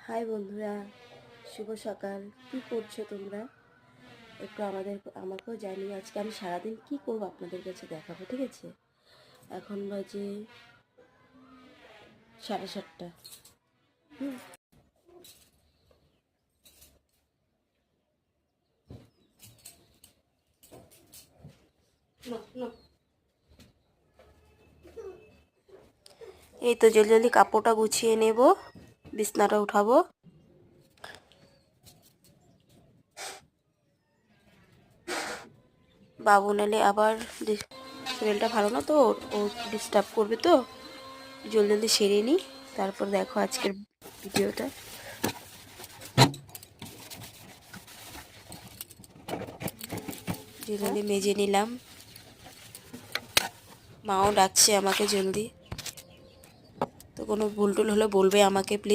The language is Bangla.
হাই বন্ধুরা, শুভ সকাল। কি করছো তোমরা? একটু আমাকেও জানিয়ে আজকে আমি সারাদিন কি করব আপনাদের কাছে দেখাবো, ঠিক আছে? এখন বাজে 7:30। এই তো জলদি জলদি কাপড়টা গুছিয়ে নেব, বিছনাটা উঠাবো। বাবু নালে আবার শরীরটা ভালো না তো, ও ডিস্টার্ব করবে, তো জলদি জলদি সেরে নিই, তারপর দেখো আজকের ভিডিওটা। জলদি জলদি মেজে নিলাম। মাও ডাকছে আমাকে জলদি, তো কোনো ভুল টুল হলে বলবে আমাকে প্লিজ।